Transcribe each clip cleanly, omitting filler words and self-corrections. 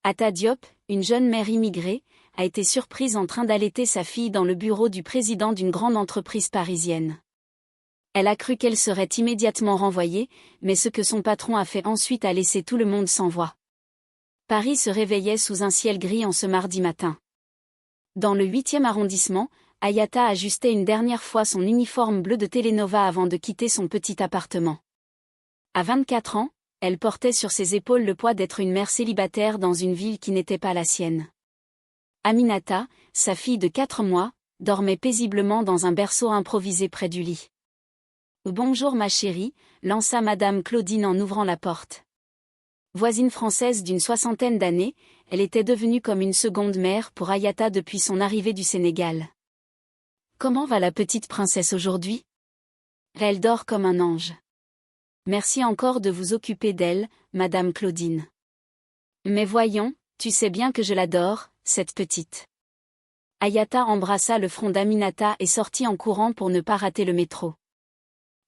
Ata Diop, une jeune mère immigrée, a été surprise en train d'allaiter sa fille dans le bureau du président d'une grande entreprise parisienne. Elle a cru qu'elle serait immédiatement renvoyée, mais ce que son patron a fait ensuite a laissé tout le monde sans voix. Paris se réveillait sous un ciel gris en ce mardi matin. Dans le 8e arrondissement, Ayata ajustait une dernière fois son uniforme bleu de Télénova avant de quitter son petit appartement. À 24 ans, elle portait sur ses épaules le poids d'être une mère célibataire dans une ville qui n'était pas la sienne. Aminata, sa fille de 4 mois, dormait paisiblement dans un berceau improvisé près du lit. « Bonjour ma chérie », lança Madame Claudine en ouvrant la porte. Voisine française d'une 60aine d'années, elle était devenue comme une seconde mère pour Ayata depuis son arrivée du Sénégal. « Comment va la petite princesse aujourd'hui ? Elle dort comme un ange. Merci encore de vous occuper d'elle, Madame Claudine. Mais voyons, tu sais bien que je l'adore, cette petite. » Ayata embrassa le front d'Aminata et sortit en courant pour ne pas rater le métro.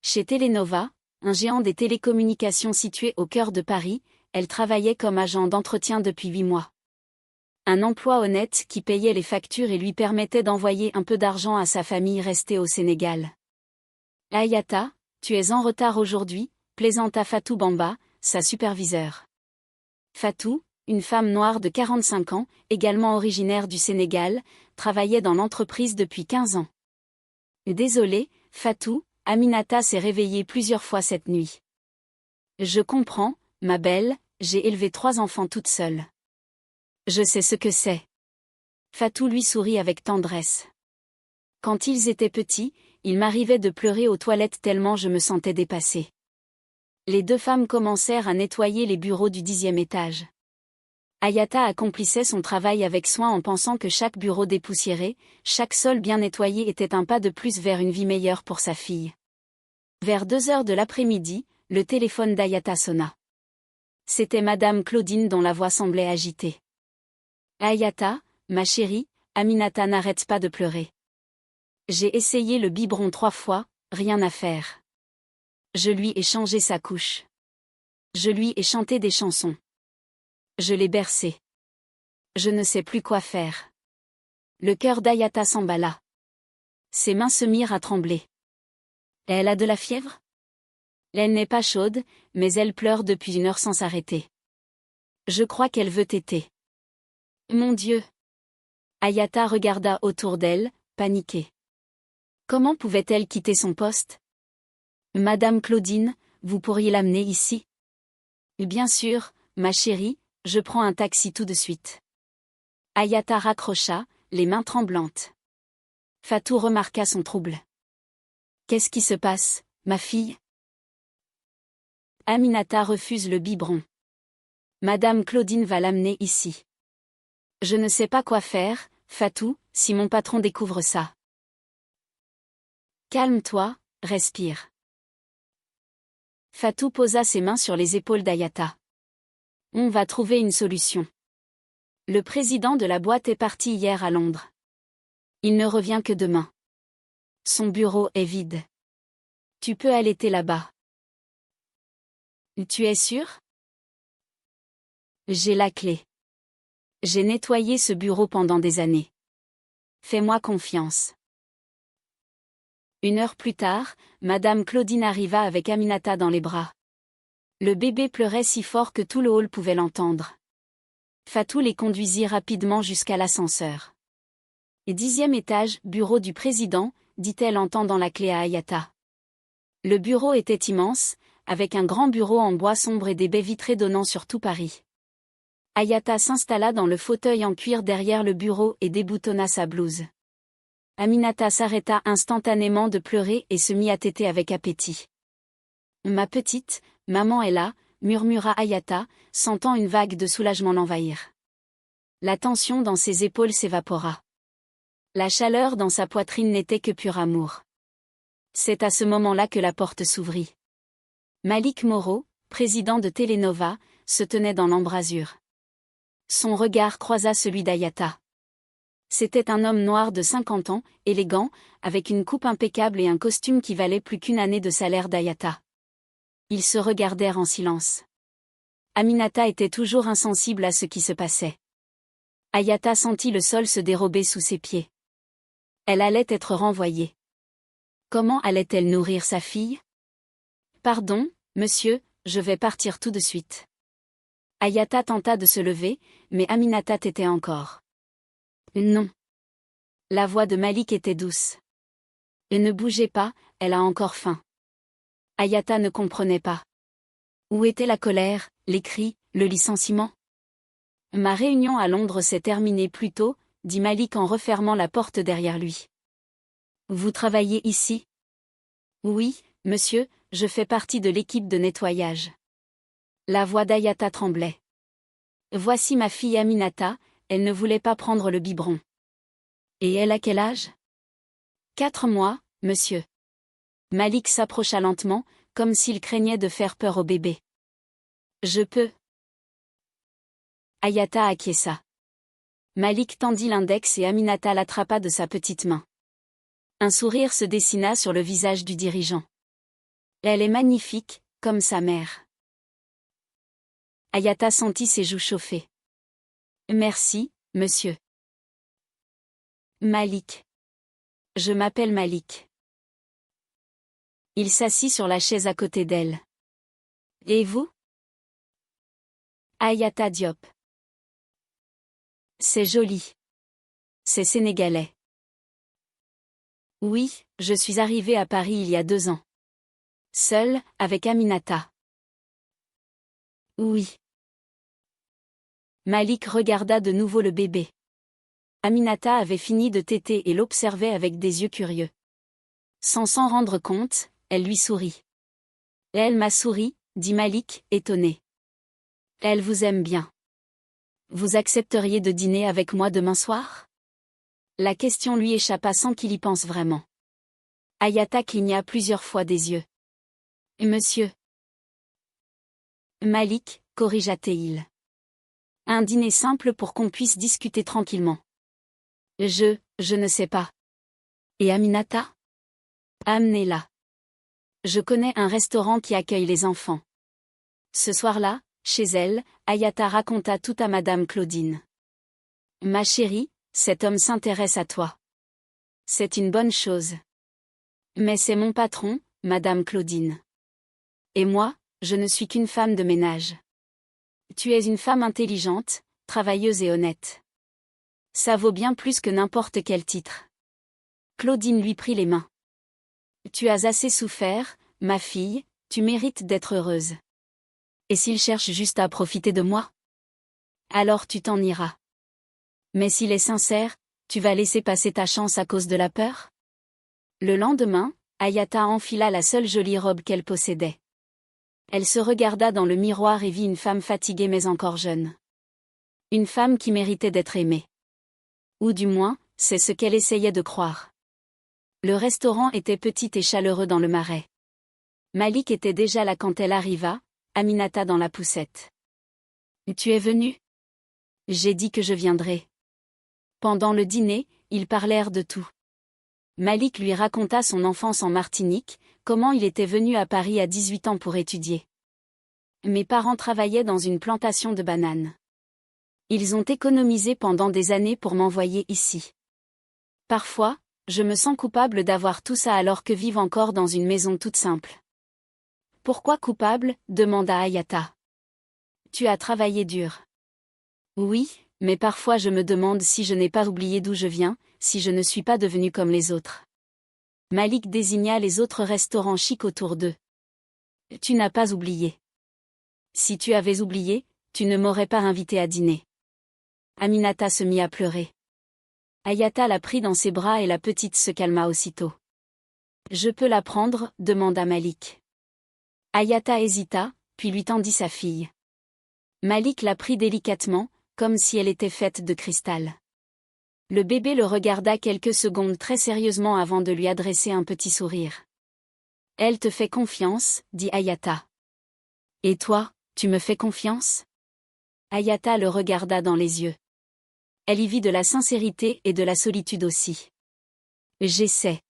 Chez Télénova, un géant des télécommunications situé au cœur de Paris, elle travaillait comme agent d'entretien depuis 8 mois. Un emploi honnête qui payait les factures et lui permettait d'envoyer un peu d'argent à sa famille restée au Sénégal. « Ayata, tu es en retard aujourd'hui », plaisanta Fatou Bamba, sa superviseure. Fatou, une femme noire de 45 ans, également originaire du Sénégal, travaillait dans l'entreprise depuis 15 ans. « Désolée, Fatou, Aminata s'est réveillée plusieurs fois cette nuit. »« Je comprends, ma belle, j'ai élevé 3 enfants toute seule. Je sais ce que c'est. » Fatou lui sourit avec tendresse. « Quand ils étaient petits, il m'arrivait de pleurer aux toilettes tellement je me sentais dépassée. » Les 2 femmes commencèrent à nettoyer les bureaux du 10e étage. Ayata accomplissait son travail avec soin en pensant que chaque bureau dépoussiéré, chaque sol bien nettoyé était un pas de plus vers une vie meilleure pour sa fille. Vers 2 heures de l'après-midi, le téléphone d'Ayata sonna. C'était Madame Claudine dont la voix semblait agitée. « Ayata, ma chérie, Aminata n'arrête pas de pleurer. J'ai essayé le biberon 3 fois, rien à faire. Je lui ai changé sa couche. Je lui ai chanté des chansons. Je l'ai bercée. Je ne sais plus quoi faire. » Le cœur d'Ayata s'emballa. Ses mains se mirent à trembler. « Elle a de la fièvre ? Elle n'est pas chaude, mais elle pleure depuis 1 heure sans s'arrêter. Je crois qu'elle veut téter. Mon Dieu !» Ayata regarda autour d'elle, paniquée. Comment pouvait-elle quitter son poste ? « Madame Claudine, vous pourriez l'amener ici ? » « Bien sûr, ma chérie, je prends un taxi tout de suite. » Ayata raccrocha, les mains tremblantes. Fatou remarqua son trouble. « Qu'est-ce qui se passe, ma fille ? » Aminata refuse le biberon. « Madame Claudine va l'amener ici. » « Je ne sais pas quoi faire, Fatou, si mon patron découvre ça. »« Calme-toi, respire. » Fatou posa ses mains sur les épaules d'Ayata. « On va trouver une solution. Le président de la boîte est parti hier à Londres. Il ne revient que demain. Son bureau est vide. Tu peux allaiter là-bas. » « Tu es sûre ? » ?»« J'ai la clé. J'ai nettoyé ce bureau pendant des années. Fais-moi confiance. » 1 heure plus tard, Madame Claudine arriva avec Aminata dans les bras. Le bébé pleurait si fort que tout le hall pouvait l'entendre. Fatou les conduisit rapidement jusqu'à l'ascenseur. « 10e étage, bureau du président », dit-elle en tendant la clé à Ayata. Le bureau était immense, avec un grand bureau en bois sombre et des baies vitrées donnant sur tout Paris. Ayata s'installa dans le fauteuil en cuir derrière le bureau et déboutonna sa blouse. Aminata s'arrêta instantanément de pleurer et se mit à téter avec appétit. « Ma petite, maman est là », murmura Ayata, sentant une vague de soulagement l'envahir. La tension dans ses épaules s'évapora. La chaleur dans sa poitrine n'était que pur amour. C'est à ce moment-là que la porte s'ouvrit. Malik Moreau, président de Télénova, se tenait dans l'embrasure. Son regard croisa celui d'Ayata. C'était un homme noir de 50 ans, élégant, avec une coupe impeccable et un costume qui valait plus qu'1 année de salaire d'Ayata. Ils se regardèrent en silence. Aminata était toujours insensible à ce qui se passait. Ayata sentit le sol se dérober sous ses pieds. Elle allait être renvoyée. Comment allait-elle nourrir sa fille? Pardon, monsieur, je vais partir tout de suite. Ayata tenta de se lever, mais Aminata tétait encore. Non. La voix de Malik était douce. Ne bougez pas, elle a encore faim. Ayata ne comprenait pas. Où était la colère, les cris, le licenciement? Ma réunion à Londres s'est terminée plus tôt, dit Malik en refermant la porte derrière lui. Vous travaillez ici? Oui, monsieur, je fais partie de l'équipe de nettoyage. La voix d'Ayata tremblait. Voici ma fille Aminata, elle ne voulait pas prendre le biberon. Et elle a quel âge? 4 mois, monsieur. Malik s'approcha lentement, comme s'il craignait de faire peur au bébé. Je peux. Ayata acquiesça. Malik tendit l'index et Aminata l'attrapa de sa petite main. Un sourire se dessina sur le visage du dirigeant. Elle est magnifique, comme sa mère. Ayata sentit ses joues chauffer. Merci, monsieur. Malik. Je m'appelle Malik. Il s'assit sur la chaise à côté d'elle. Et vous? Ayata Diop. C'est joli. C'est sénégalais. Oui, je suis arrivée à Paris il y a 2 ans. Seule, avec Aminata. Oui. Malik regarda de nouveau le bébé. Aminata avait fini de téter et l'observait avec des yeux curieux. Sans s'en rendre compte, elle lui sourit. Elle m'a souri, dit Malik, étonné. Elle vous aime bien. Vous accepteriez de dîner avec moi demain soir? La question lui échappa sans qu'il y pense vraiment. Ayata cligna plusieurs fois des yeux. Monsieur. Malik, corrigea Théil. Un dîner simple pour qu'on puisse discuter tranquillement. Je ne sais pas. Et Aminata? Amenez-la. Je connais un restaurant qui accueille les enfants. Ce soir-là, chez elle, Ayata raconta tout à Madame Claudine. Ma chérie, cet homme s'intéresse à toi. C'est une bonne chose. Mais c'est mon patron, Madame Claudine. Et moi, je ne suis qu'une femme de ménage. Tu es une femme intelligente, travailleuse et honnête. Ça vaut bien plus que n'importe quel titre. Claudine lui prit les mains. Tu as assez souffert, ma fille, tu mérites d'être heureuse. Et s'il cherche juste à profiter de moi? Alors tu t'en iras. Mais s'il est sincère, tu vas laisser passer ta chance à cause de la peur? Le lendemain, Ayata enfila la seule jolie robe qu'elle possédait. Elle se regarda dans le miroir et vit une femme fatiguée mais encore jeune. Une femme qui méritait d'être aimée. Ou du moins, c'est ce qu'elle essayait de croire. Le restaurant était petit et chaleureux dans le marais. Malik était déjà là quand elle arriva, Aminata dans la poussette. Tu es venue? J'ai dit que je viendrais. Pendant le dîner, ils parlèrent de tout. Malik lui raconta son enfance en Martinique, comment il était venu à Paris à 18 ans pour étudier. Mes parents travaillaient dans une plantation de bananes. Ils ont économisé pendant des années pour m'envoyer ici. Parfois, je me sens coupable d'avoir tout ça alors que vivent encore dans une maison toute simple. Pourquoi coupable? Demanda Ayata. Tu as travaillé dur. Oui, mais parfois je me demande si je n'ai pas oublié d'où je viens, si je ne suis pas devenue comme les autres. Malik désigna les autres restaurants chics autour d'eux. Tu n'as pas oublié. Si tu avais oublié, tu ne m'aurais pas invité à dîner. Aminata se mit à pleurer. Ayata la prit dans ses bras et la petite se calma aussitôt. Je peux la prendre? Demanda Malik. Ayata hésita, puis lui tendit sa fille. Malik la prit délicatement, comme si elle était faite de cristal. Le bébé le regarda quelques secondes très sérieusement avant de lui adresser un petit sourire. Elle te fait confiance, dit Ayata. Et toi, tu me fais confiance? Ayata le regarda dans les yeux. Elle y vit de la sincérité et de la solitude aussi. J'essaie.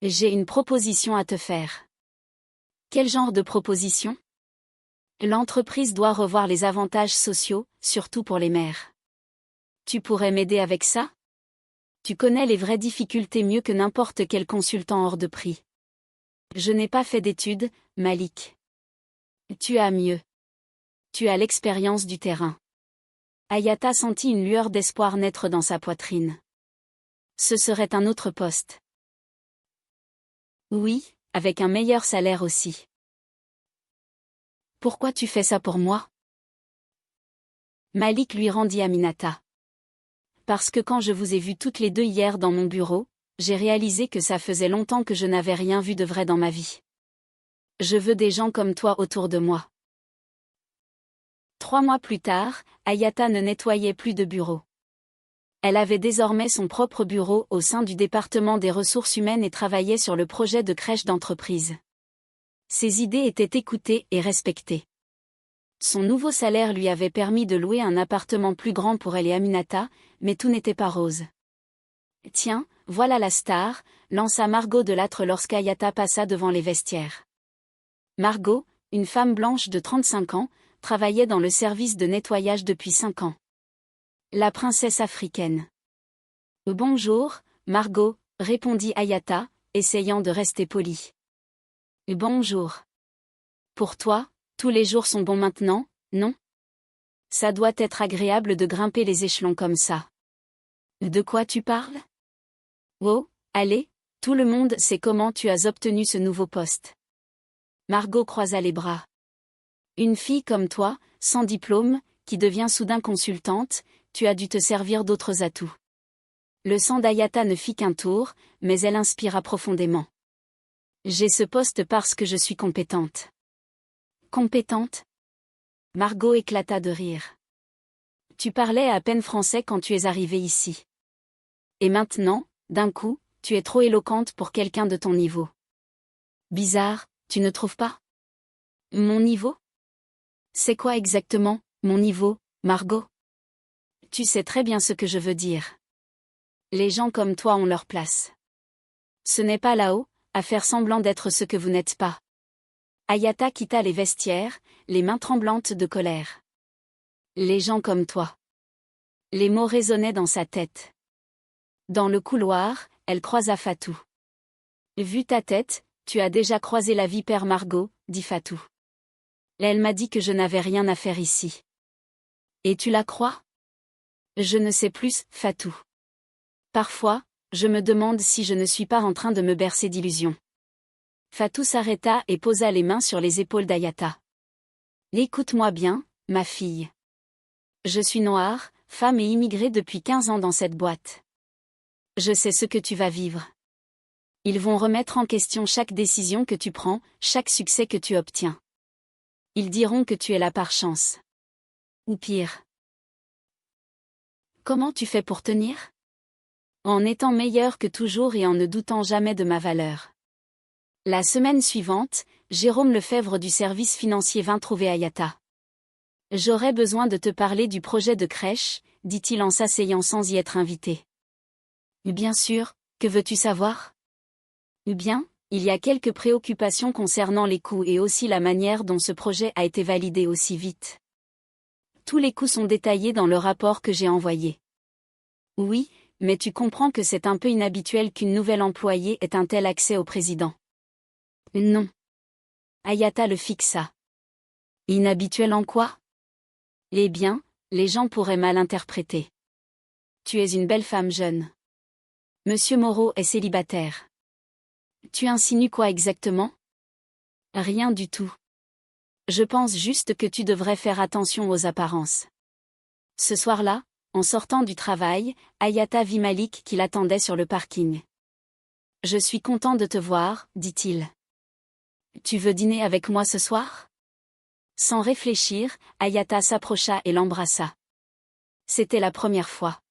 J'ai une proposition à te faire. Quel genre de proposition? L'entreprise doit revoir les avantages sociaux, surtout pour les mères. Tu pourrais m'aider avec ça? Tu connais les vraies difficultés mieux que n'importe quel consultant hors de prix. Je n'ai pas fait d'études, Malik. Tu as mieux. Tu as l'expérience du terrain. Hayata sentit une lueur d'espoir naître dans sa poitrine. Ce serait un autre poste. Oui, avec un meilleur salaire aussi. Pourquoi tu fais ça pour moi? Malik lui rendit Aminata. Parce que quand je vous ai vues toutes les deux hier dans mon bureau, j'ai réalisé que ça faisait longtemps que je n'avais rien vu de vrai dans ma vie. Je veux des gens comme toi autour de moi. 3 mois plus tard, Hayata ne nettoyait plus de bureau. Elle avait désormais son propre bureau au sein du département des ressources humaines et travaillait sur le projet de crèche d'entreprise. Ses idées étaient écoutées et respectées. Son nouveau salaire lui avait permis de louer un appartement plus grand pour elle et Aminata, mais tout n'était pas rose. « Tiens, voilà la star », lança Margot de l'âtre lorsqu'Hayata passa devant les vestiaires. Margot, une femme blanche de 35 ans, travaillait dans le service de nettoyage depuis 5 ans. La princesse africaine. « Bonjour, Margot », répondit Hayata, essayant de rester polie. « Bonjour. Pour toi, tous les jours sont bons maintenant, non? Ça doit être agréable de grimper les échelons comme ça. » De quoi tu parles? Oh, allez, tout le monde sait comment tu as obtenu ce nouveau poste. Margot croisa les bras. Une fille comme toi, sans diplôme, qui devient soudain consultante, tu as dû te servir d'autres atouts. Le sang d'Hayata ne fit qu'un tour, mais elle inspira profondément. J'ai ce poste parce que je suis compétente. Compétente? Margot éclata de rire. Tu parlais à peine français quand tu es arrivée ici. Et maintenant, d'un coup, tu es trop éloquente pour quelqu'un de ton niveau. Bizarre, tu ne trouves pas? Mon niveau? C'est quoi exactement, mon niveau, Margot? Tu sais très bien ce que je veux dire. Les gens comme toi ont leur place. Ce n'est pas là-haut, à faire semblant d'être ce que vous n'êtes pas. Hayata quitta les vestiaires, les mains tremblantes de colère. Les gens comme toi. Les mots résonnaient dans sa tête. Dans le couloir, elle croisa Fatou. Vu ta tête, tu as déjà croisé la vipère Margot, dit Fatou. Elle m'a dit que je n'avais rien à faire ici. Et tu la crois? Je ne sais plus, Fatou. Parfois, je me demande si je ne suis pas en train de me bercer d'illusions. Fatou s'arrêta et posa les mains sur les épaules d'Hayata. Écoute-moi bien, ma fille. Je suis noire, femme et immigrée depuis 15 ans dans cette boîte. Je sais ce que tu vas vivre. Ils vont remettre en question chaque décision que tu prends, chaque succès que tu obtiens. Ils diront que tu es là par chance. Ou pire. Comment tu fais pour tenir? En étant meilleur que toujours et en ne doutant jamais de ma valeur. La semaine suivante, Jérôme Lefebvre du service financier vint trouver Hayata. J'aurais besoin de te parler du projet de crèche, dit-il en s'asseyant sans y être invité. Bien sûr, que veux-tu savoir? Bien, il y a quelques préoccupations concernant les coûts et aussi la manière dont ce projet a été validé aussi vite. Tous les coûts sont détaillés dans le rapport que j'ai envoyé. Oui, mais tu comprends que c'est un peu inhabituel qu'une nouvelle employée ait un tel accès au président. Non. Hayata le fixa. Inhabituel en quoi? Eh bien, les gens pourraient mal interpréter. Tu es une belle femme jeune. Monsieur Moreau est célibataire. Tu insinues quoi exactement? Rien du tout. Je pense juste que tu devrais faire attention aux apparences. Ce soir-là, en sortant du travail, Hayata vit Malik qui l'attendait sur le parking. Je suis content de te voir, dit-il. Tu veux dîner avec moi ce soir? Sans réfléchir, Hayata s'approcha et l'embrassa. C'était la première fois.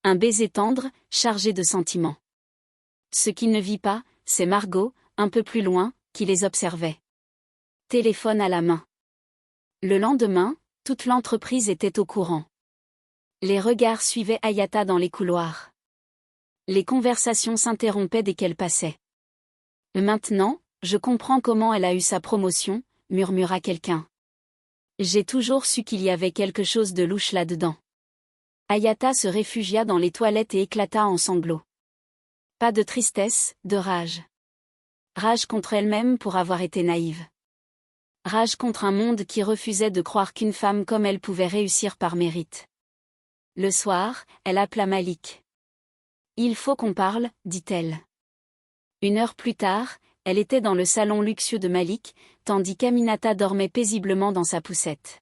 Un baiser tendre, chargé de sentiments. Ce qu'il ne vit pas, c'est Margot, un peu plus loin, qui les observait. Téléphone à la main. Le lendemain, toute l'entreprise était au courant. Les regards suivaient Hayata dans les couloirs. Les conversations s'interrompaient dès qu'elle passait. Maintenant, je comprends comment elle a eu sa promotion, murmura quelqu'un. J'ai toujours su qu'il y avait quelque chose de louche là-dedans. Ayata se réfugia dans les toilettes et éclata en sanglots. Pas de tristesse, de rage. Rage contre elle-même pour avoir été naïve. Rage contre un monde qui refusait de croire qu'une femme comme elle pouvait réussir par mérite. Le soir, elle appela Malik. « Il faut qu'on parle », dit-elle. 1 heure plus tard, elle était dans le salon luxueux de Malik, tandis qu'Aminata dormait paisiblement dans sa poussette.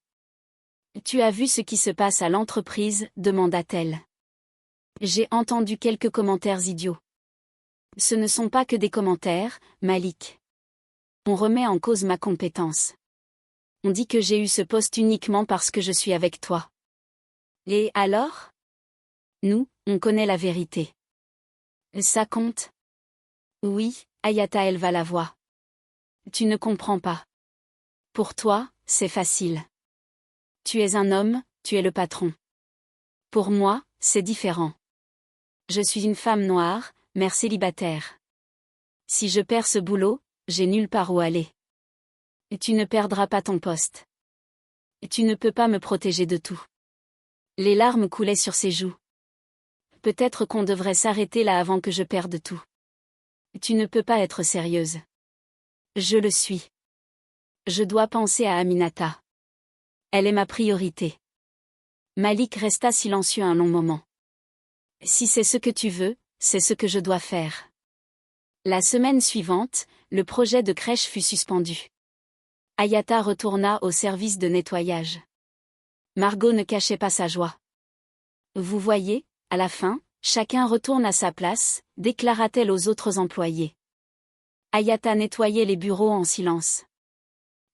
« Tu as vu ce qui se passe à l'entreprise ?» demanda-t-elle. « J'ai entendu quelques commentaires idiots. » « Ce ne sont pas que des commentaires, Malik. On remet en cause ma compétence. On dit que j'ai eu ce poste uniquement parce que je suis avec toi. Et alors ? Nous, on connaît la vérité. Ça compte ? Oui, Ayata éleva la voix. Tu ne comprends pas. Pour toi, c'est facile. Tu es un homme, tu es le patron. Pour moi, c'est différent. Je suis une femme noire, mère célibataire. Si je perds ce boulot, j'ai nulle part où aller. Tu ne perdras pas ton poste. Tu ne peux pas me protéger de tout. Les larmes coulaient sur ses joues. Peut-être qu'on devrait s'arrêter là avant que je perde tout. Tu ne peux pas être sérieuse. Je le suis. Je dois penser à Aminata. Elle est ma priorité. Malik resta silencieux un long moment. Si c'est ce que tu veux, c'est ce que je dois faire. La semaine suivante, le projet de crèche fut suspendu. Ayata retourna au service de nettoyage. Margot ne cachait pas sa joie. Vous voyez, à la fin, chacun retourne à sa place, déclara-t-elle aux autres employés. Ayata nettoyait les bureaux en silence.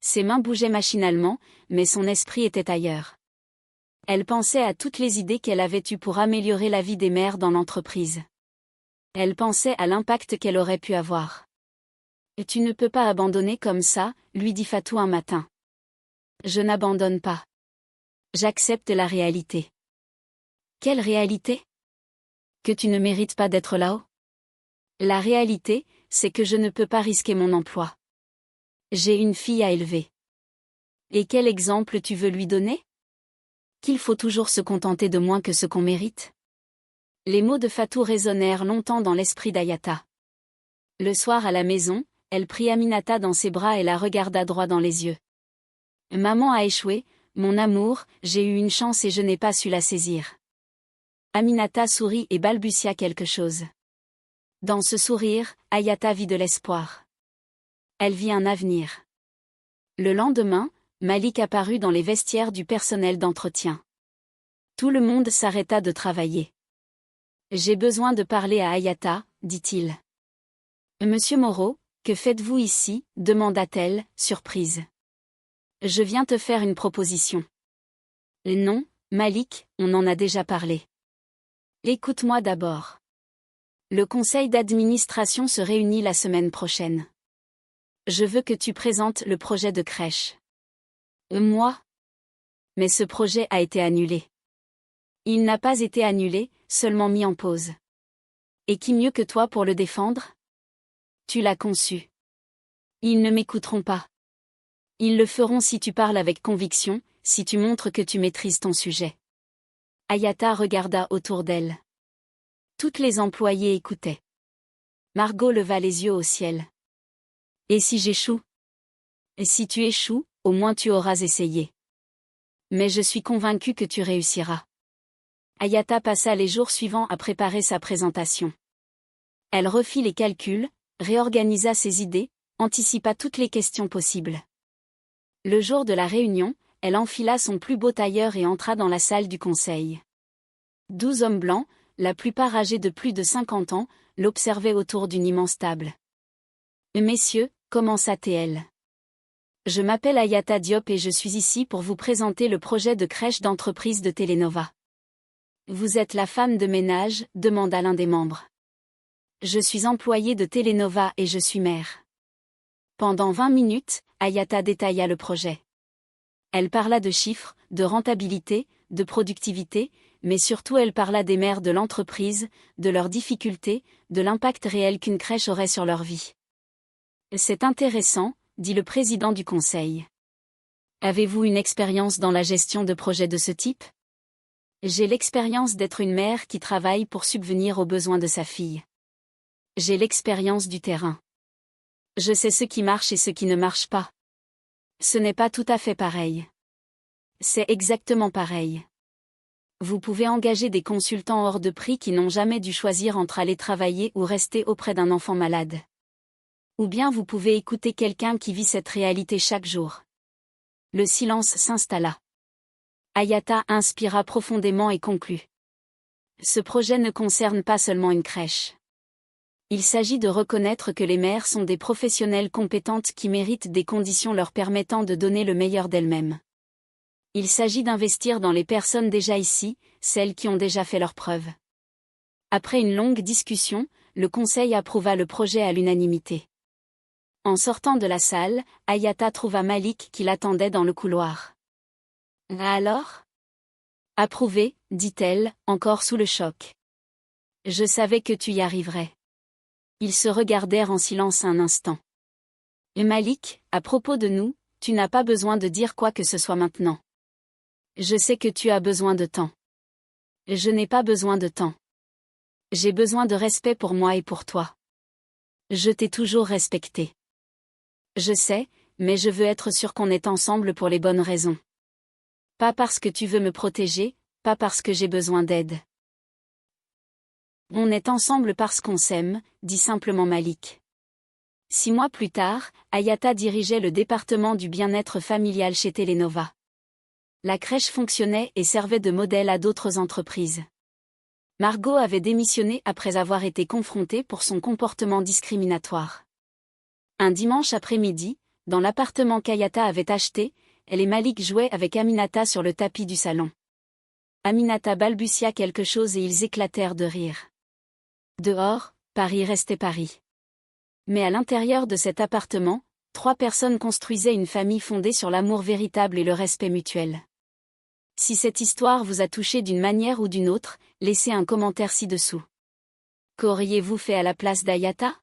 Ses mains bougeaient machinalement, mais son esprit était ailleurs. Elle pensait à toutes les idées qu'elle avait eues pour améliorer la vie des mères dans l'entreprise. Elle pensait à l'impact qu'elle aurait pu avoir. « Tu ne peux pas abandonner comme ça », lui dit Fatou un matin. « Je n'abandonne pas. J'accepte la réalité. » Quelle réalité ? Que tu ne mérites pas d'être là-haut ? La réalité, c'est que je ne peux pas risquer mon emploi. J'ai une fille à élever. Et quel exemple tu veux lui donner ? Qu'il faut toujours se contenter de moins que ce qu'on mérite ? Les mots de Fatou résonnèrent longtemps dans l'esprit d'Ayata. Le soir à la maison, elle prit Aminata dans ses bras et la regarda droit dans les yeux. « Maman a échoué, mon amour, j'ai eu une chance et je n'ai pas su la saisir. » Aminata sourit et balbutia quelque chose. Dans ce sourire, Ayata vit de l'espoir. Elle vit un avenir. Le lendemain, Malik apparut dans les vestiaires du personnel d'entretien. Tout le monde s'arrêta de travailler. « J'ai besoin de parler à Ayata, » dit-il. « Monsieur Moreau, que faites-vous ici ?» demanda-t-elle, surprise. « Je viens te faire une proposition. » « Non, Malik, on en a déjà parlé. Écoute-moi d'abord. Le conseil d'administration se réunit la semaine prochaine. Je veux que tu présentes le projet de crèche. Moi ? Mais ce projet a été annulé. Il n'a pas été annulé, seulement mis en pause. Et qui mieux que toi pour le défendre ? Tu l'as conçu. Ils ne m'écouteront pas. Ils le feront si tu parles avec conviction, si tu montres que tu maîtrises ton sujet. Ayata regarda autour d'elle. Toutes les employées écoutaient. Margot leva les yeux au ciel. Et si j'échoue ? Et si tu échoues, au moins tu auras essayé. Mais je suis convaincue que tu réussiras. Ayata passa les jours suivants à préparer sa présentation. Elle refit les calculs, réorganisa ses idées, anticipa toutes les questions possibles. Le jour de la réunion, elle enfila son plus beau tailleur et entra dans la salle du conseil. 12 hommes blancs, la plupart âgés de plus de 50 ans, l'observaient autour d'une immense table. « Messieurs, commença-t-elle. Je m'appelle Ayata Diop et je suis ici pour vous présenter le projet de crèche d'entreprise de Telenova. »« Vous êtes la femme de ménage ?» demanda l'un des membres. « Je suis employée de Telenova et je suis mère. » Pendant 20 minutes, Ayata détailla le projet. Elle parla de chiffres, de rentabilité, de productivité, mais surtout elle parla des mères de l'entreprise, de leurs difficultés, de l'impact réel qu'une crèche aurait sur leur vie. « C'est intéressant », dit le président du conseil. Avez-vous une expérience dans la gestion de projets de ce type? J'ai l'expérience d'être une mère qui travaille pour subvenir aux besoins de sa fille. J'ai l'expérience du terrain. Je sais ce qui marche et ce qui ne marche pas. Ce n'est pas tout à fait pareil. C'est exactement pareil. Vous pouvez engager des consultants hors de prix qui n'ont jamais dû choisir entre aller travailler ou rester auprès d'un enfant malade. Ou bien vous pouvez écouter quelqu'un qui vit cette réalité chaque jour. Le silence s'installa. Ayata inspira profondément et conclut. Ce projet ne concerne pas seulement une crèche. Il s'agit de reconnaître que les mères sont des professionnelles compétentes qui méritent des conditions leur permettant de donner le meilleur d'elles-mêmes. Il s'agit d'investir dans les personnes déjà ici, celles qui ont déjà fait leurs preuves. Après une longue discussion, le conseil approuva le projet à l'unanimité. En sortant de la salle, Ayata trouva Malik qui l'attendait dans le couloir. « Alors ? » « Approuvé, dit-elle, encore sous le choc. « Je savais que tu y arriverais. » Ils se regardèrent en silence un instant. « Et Malik, à propos de nous, tu n'as pas besoin de dire quoi que ce soit maintenant. Je sais que tu as besoin de temps. Je n'ai pas besoin de temps. J'ai besoin de respect pour moi et pour toi. Je t'ai toujours respecté. Je sais, mais je veux être sûr qu'on est ensemble pour les bonnes raisons. Pas parce que tu veux me protéger, pas parce que j'ai besoin d'aide. On est ensemble parce qu'on s'aime, dit simplement Malik. 6 mois plus tard, Ayata dirigeait le département du bien-être familial chez Telenova. La crèche fonctionnait et servait de modèle à d'autres entreprises. Margot avait démissionné après avoir été confrontée pour son comportement discriminatoire. Un dimanche après-midi, dans l'appartement qu'Ayata avait acheté, elle et Malik jouaient avec Aminata sur le tapis du salon. Aminata balbutia quelque chose et ils éclatèrent de rire. Dehors, Paris restait Paris. Mais à l'intérieur de cet appartement, 3 personnes construisaient une famille fondée sur l'amour véritable et le respect mutuel. Si cette histoire vous a touché d'une manière ou d'une autre, laissez un commentaire ci-dessous. Qu'auriez-vous fait à la place d'Ayata?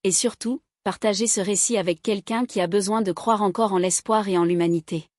Et surtout, partagez ce récit avec quelqu'un qui a besoin de croire encore en l'espoir et en l'humanité.